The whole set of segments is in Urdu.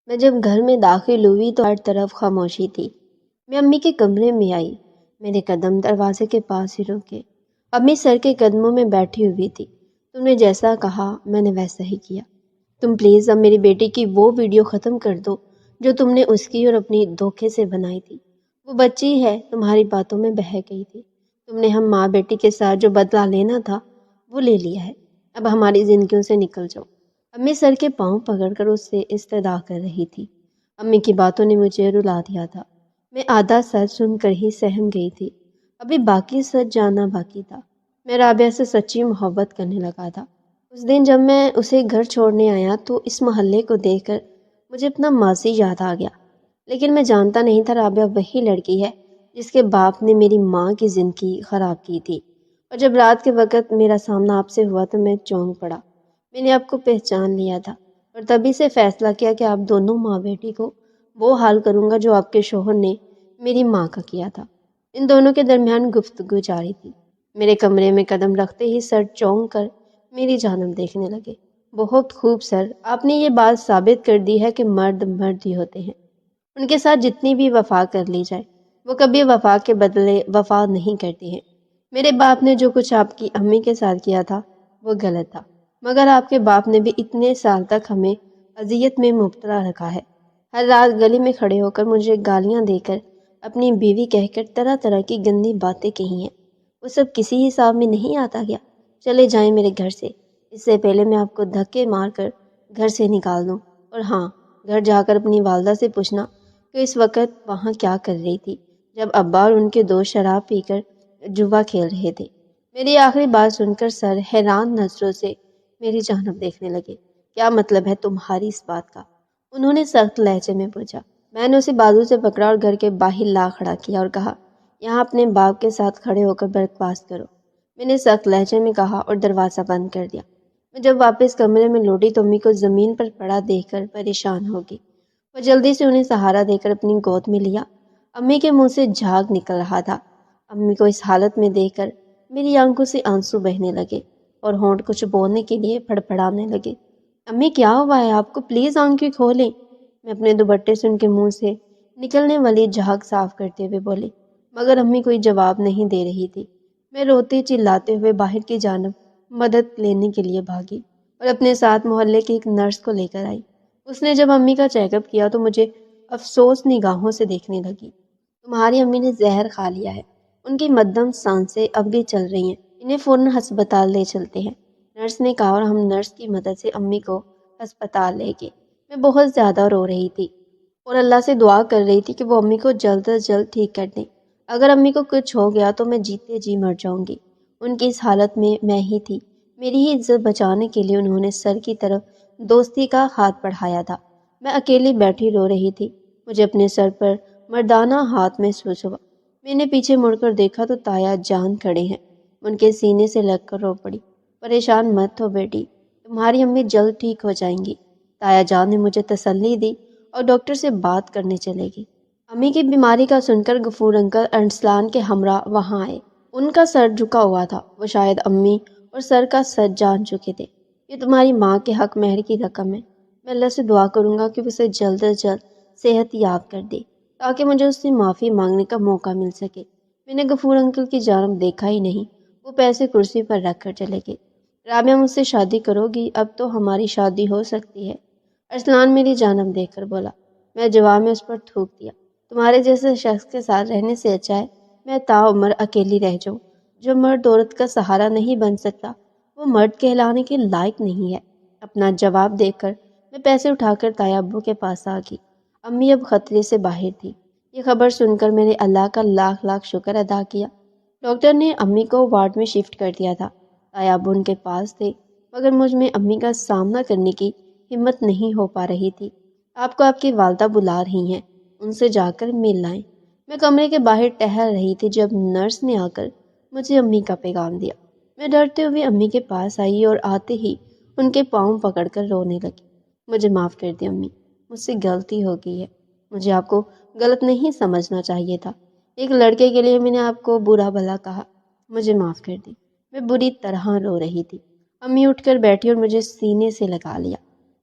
میں جب گھر میں داخل ہوئی تو ہر طرف خاموشی تھی۔ میں امی کے کمرے میں آئی، میرے قدم دروازے کے پاس ہی رکے۔ امی سر کے قدموں میں بیٹھی ہوئی تھی۔ تم نے جیسا کہا میں نے ویسا ہی کیا۔ تم پلیز اب میری بیٹی کی وہ ویڈیو ختم کر دو جو تم نے اس کی اور اپنی دھوکے سے بنائی تھی۔ وہ بچی ہے، تمہاری باتوں میں بہک گئی تھی۔ تم نے ہم ماں بیٹی کے ساتھ جو بدلہ لینا تھا وہ لے لیا ہے۔ اب ہماری زندگیوں سے نکل جاؤ۔ امی سر کے پاؤں پکڑ کر اس سے استدعا کر رہی تھی۔ امی کی باتوں نے مجھے رلا دیا تھا۔ میں آدھا سچ سن کر ہی سہم گئی تھی۔ ابھی باقی سچ جاننا باقی تھا۔ میں رابعہ سے سچی محبت کرنے لگا تھا۔ اس دن جب میں اسے گھر چھوڑنے آیا تو اس محلے کو دیکھ کر مجھے اپنا ماضی یاد آ گیا، لیکن میں جانتا نہیں تھا رابعہ وہی لڑکی ہے جس کے باپ نے میری ماں کی زندگی خراب کی تھی۔ اور جب رات کے وقت میرا سامنا آپ سے ہوا تو میں چونک پڑا۔ میں نے آپ کو پہچان لیا تھا اور تبھی سے فیصلہ کیا کہ آپ دونوں ماں بیٹی کو وہ حال کروں گا جو آپ کے شوہر نے میری ماں کا کیا تھا۔ ان دونوں کے درمیان گفتگو جاری تھی۔ میرے کمرے میں قدم رکھتے ہی سر چونک کر میری جانب دیکھنے لگے۔ بہت خوب سر، آپ نے یہ بات ثابت کر دی ہے کہ مرد مرد ہی ہوتے ہیں۔ ان کے ساتھ جتنی بھی وفا کر لی جائے وہ کبھی وفا کے بدلے وفا نہیں کرتے ہیں۔ میرے باپ نے جو کچھ آپ کی امی کے ساتھ کیا تھا وہ غلط تھا، مگر آپ کے باپ نے بھی اتنے سال تک ہمیں اذیت میں مبتلا رکھا ہے۔ ہر رات گلی میں کھڑے ہو کر مجھے گالیاں دے کر، اپنی بیوی کہہ کر طرح طرح کی گندی باتیں کہی ہیں۔ وہ سب کسی حساب میں نہیں آتا کیا؟ چلے جائیں میرے گھر سے، اس سے پہلے میں آپ کو دھکے مار کر گھر سے نکال دوں۔ اور ہاں، گھر جا کر اپنی والدہ سے پوچھنا کہ اس وقت وہاں کیا کر رہی تھی جب ابا اور ان کے دوست شراب پی کر جوا کھیل رہے تھے۔ میری آخری بات سن کر سر حیران نظروں سے میری جانب دیکھنے لگے۔ کیا مطلب ہے تمہاری اس بات کا؟ انہوں نے سخت لہجے میں پوچھا۔ میں نے اسے بازو سے پکڑا اور گھر کے باہر لا کھڑا کیا اور کہا، یہاں اپنے باپ کے ساتھ کھڑے ہو کر برخاست کرو۔ میں نے سخت لہجے میں کہا اور دروازہ بند کر دیا۔ میں جب واپس کمرے میں لوٹی تو امی کو زمین پر پڑا دیکھ کر پریشان ہوگی۔ وہ جلدی سے انہیں سہارا دے کر اپنی گود میں لیا۔ امی کے منہ سے جھاگ نکل رہا تھا۔ امی کو اس حالت میں دیکھ کر میری آنکھوں سے آنسو بہنے لگے اور ہونٹ کچھ بولنے کے لیے پھڑپھڑانے لگے۔ امی کیا ہوا ہے آپ کو؟ پلیز آنکھیں کھولیں۔ میں اپنے دوپٹے سے ان کے منہ سے نکلنے والی جھاگ صاف کرتے ہوئے بولی، مگر امی کوئی جواب نہیں دے رہی تھی۔ میں روتے چلاتے ہوئے باہر کی جانب مدد لینے کے لیے بھاگی اور اپنے ساتھ محلے کی ایک نرس کو لے کر آئی۔ اس نے جب امی کا چیک اپ کیا تو مجھے افسوس نگاہوں سے دیکھنے لگی۔ تمہاری امی نے زہر کھا لیا ہے، ان کی مدھم سانسیں اب بھی چل رہی ہیں، انہیں فوراً ہسپتال لے چلتے ہیں، نرس نے کہا اور ہم نرس کی مدد سے امی کو ہسپتال لے گئے۔ میں بہت زیادہ رو رہی تھی اور اللہ سے دعا کر رہی تھی کہ وہ امی کو جلد از جلد ٹھیک کر دیں۔ اگر امی کو کچھ ہو گیا تو میں جیتے جی مر جاؤں گی۔ ان کی اس حالت میں ہی تھی، میری ہی عزت بچانے کے لیے انہوں نے سر کی طرف دوستی کا ہاتھ بڑھایا تھا۔ میں اکیلی بیٹھی رو رہی تھی۔ مجھے اپنے سر پر مردانہ ہاتھ محسوس ہوا۔ میں نے پیچھے مڑ کر دیکھا تو تایا جان کھڑے ہیں۔ ان کے سینے سے لگ کر رو پڑی، پریشان مت ہو بیٹی، تمہاری امی جلد ٹھیک ہو جائیں گی۔ تایا جان نے مجھے تسلی دی اور ڈاکٹر سے بات کرنے چلے گی۔ امی کی بیماری کا سن کر غفور انکل ارسلان کے ہمراہ وہاں آئے۔ ان کا سر جھکا ہوا تھا، وہ شاید امی اور سر کا سچ جان چکے تھے۔ یہ تمہاری ماں کے حق مہر کی رقم ہے، میں اللہ سے دعا کروں گا کہ اسے جلد از جلد صحت یاب کر دے تاکہ مجھے اس سے معافی مانگنے کا موقع مل سکے۔ میں نے غفور انکل کی جانب دیکھا ہی نہیں، وہ پیسے کرسی پر رکھ کر چلے گئے۔ رابعہ مجھ سے شادی کرو گی؟ اب تو ہماری شادی ہو سکتی ہے، ارسلان میری جانب دیکھ کر بولا۔ میں جواب میں اس پر تھوک دیا، تمہارے جیسے شخص کے ساتھ رہنے سے اچھا ہے میں تاعمر اکیلی رہ جاؤں۔ جو مرد عورت کا سہارا نہیں بن سکتا وہ مرد کہلانے کے لائق نہیں ہے۔ اپنا جواب دے کر میں پیسے اٹھا کر تایا ابو کے پاس آ گئی۔ امی اب خطرے سے باہر تھی۔ یہ خبر سن کر میں نے اللہ کا لاکھ لاکھ شکر ادا کیا۔ ڈاکٹر نے امی کو وارڈ میں شفٹ کر دیا تھا۔ تایا ابو ان کے پاس تھے، مگر مجھ میں امی کا سامنا کرنے کی ہمت نہیں ہو پا رہی تھی۔ آپ کو آپ کی والدہ بلا رہی ہیں، ان سے جا کر مل لائیں۔ میں کمرے کے باہر ٹہل رہی تھی جب نرس نے آ کر مجھے امی کا پیغام دیا۔ میں ڈرتے ہوئے امی کے پاس آئی اور آتے ہی ان کے پاؤں پکڑ کر رونے لگی۔ مجھے معاف کر دیں امی، مجھ سے غلطی ہو گئی ہے، مجھے آپ کو غلط نہیں سمجھنا چاہیے تھا۔ ایک لڑکے کے لیے میں نے آپ کو برا بھلا کہا، مجھے معاف کر دیں۔ میں بری طرح رو رہی تھی۔ امی اٹھ کر بیٹھی اور مجھے سینے سے لگا لیا۔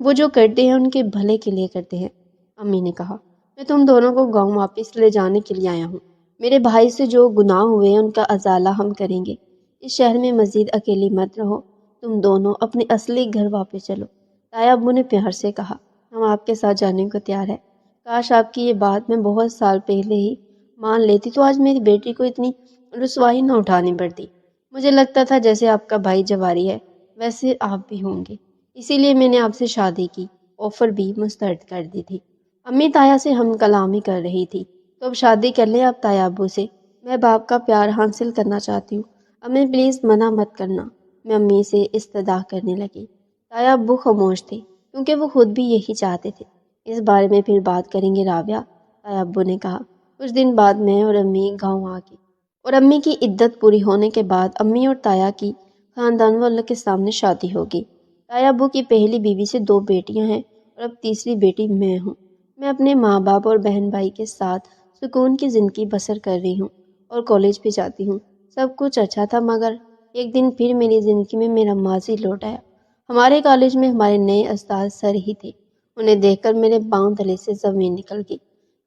وہ جو کرتے ہیں ان کے بھلے کے لیے کرتے ہیں۔ امی نے کہا، میں تم دونوں کو گاؤں واپس لے جانے کے لیے آیا ہوں۔ میرے بھائی سے جو گناہ ہوئے ہیں ان کا ازالہ ہم کریں گے۔ اس شہر میں مزید اکیلی مت رہو، تم دونوں اپنے اصلی گھر واپس چلو۔ تایا ابو نے پیار سے کہا، ہم آپ کے ساتھ جانے کو تیار ہے۔ کاش آپ کی یہ بات میں بہت سال پہلے ہی مان لیتی تو آج میری بیٹی کو اتنی رسوائی نہ اٹھانی پڑتی۔ مجھے لگتا تھا جیسے آپ کا بھائی جواری ہے ویسے آپ بھی ہوں گے، اسی لیے میں نے آپ سے شادی کی آفر بھی مسترد کر دی تھی۔ امی تایا سے ہم کلامی کر رہی تھی، تو اب شادی کر لیں آپ تایا ابو سے، میں باپ کا پیار حاصل کرنا چاہتی ہوں، امی پلیز منع مت کرنا۔ میں امی سے استدعا کرنے لگی۔ تایا ابو خاموش تھے کیونکہ وہ خود بھی یہی چاہتے تھے۔ اس بارے میں پھر بات کریں گے رابعہ، تایا ابو نے کہا۔ کچھ دن بعد میں اور امی گاؤں آ گئی، اور امی کی عدت پوری ہونے کے بعد امی اور تایا کی خاندان والوں کے سامنے شادی ہوگی۔ تایا ابو کی پہلی بیوی سے 2 بیٹیاں ہیں اور اب تیسری بیٹی میں ہوں۔ میں اپنے ماں باپ اور بہن بھائی کے ساتھ سکون کی زندگی بسر کر رہی ہوں اور کالج بھی جاتی ہوں۔ سب کچھ اچھا تھا، مگر ایک دن پھر میری زندگی میں میرا ماضی لوٹ آیا۔ ہمارے کالج میں ہمارے نئے استاد سر ہی تھے، انہیں دیکھ کر میرے پاؤں تلے سے زمین نکل گئی۔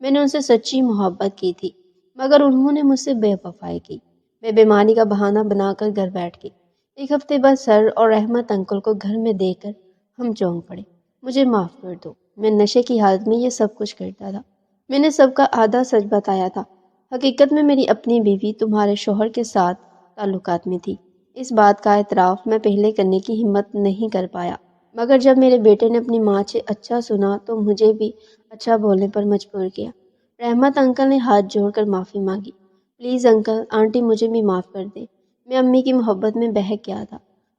میں نے ان سے سچی محبت کی تھی، مگر انہوں نے مجھ سے بے وفائی کی۔ میں بیماری کا بہانہ بنا کر گھر بیٹھ گئی۔ ایک ہفتے بعد سر اور رحمت انکل کو گھر میں دیکھ کر ہم چونک پڑے۔ مجھے معاف کر دو، میں نشے کی حالت میں یہ سب کچھ کرتا تھا۔ میں نے سب کا آدھا سچ بتایا تھا۔ حقیقت میں میری اپنی بیوی تمہارے شوہر کے ساتھ تعلقات میں تھی۔ اس بات کا اعتراف میں پہلے کرنے کی ہمت نہیں کر پایا، مگر جب میرے بیٹے نے اپنی ماں سے اچھا سنا تو مجھے بھی اچھا بولنے پر مجبور کیا۔ رحمت انکل نے ہاتھ جوڑ کر معافی مانگی۔ پلیز انکل آنٹی مجھے بھی معاف کر دیں، میں امی کی محبت میں بہک گیا تھا،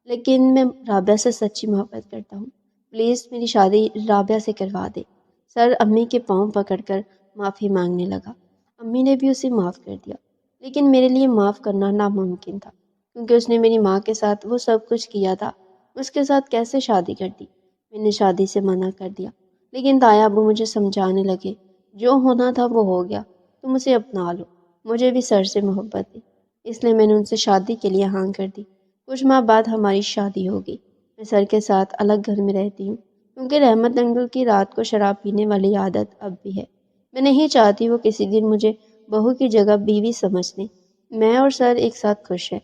لیکن میں رابعہ سے سچی محبت کرتا ہوں، پلیز میری شادی رابعہ سے کروا دے۔ سر امی کے پاؤں پکڑ کر معافی مانگنے لگا۔ امی نے بھی اسے معاف کر دیا، لیکن میرے لیے معاف کرنا ناممکن تھا، کیونکہ اس نے میری ماں کے ساتھ وہ سب کچھ کیا تھا۔ اس کے ساتھ کیسے شادی کر دی؟ میں نے شادی سے منع کر دیا، لیکن تایا ابو مجھے سمجھانے لگے، جو ہونا تھا وہ ہو گیا، تم اسے اپنا لو۔ مجھے بھی سر سے محبت تھی، اس لیے میں نے ان سے شادی کے لیے ہاں کر دی۔ کچھ ماہ بعد ہماری شادی ہوگی۔ میں سر کے ساتھ الگ گھر میں رہتی ہوں، کیونکہ رحمت انکل کی رات کو شراب پینے والی عادت اب بھی ہے۔ میں نہیں چاہتی وہ کسی دن مجھے بہو کی جگہ بیوی سمجھ لیں۔ میں اور سر ایک ساتھ خوش ہیں۔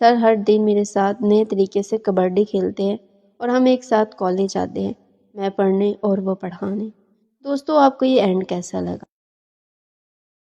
سر ہر دن میرے ساتھ نئے طریقے سے کبڈی کھیلتے ہیں اور ہم ایک ساتھ کالج جاتے ہیں، میں پڑھنے اور وہ پڑھانے۔ دوستو، آپ کو یہ اینڈ کیسا لگا؟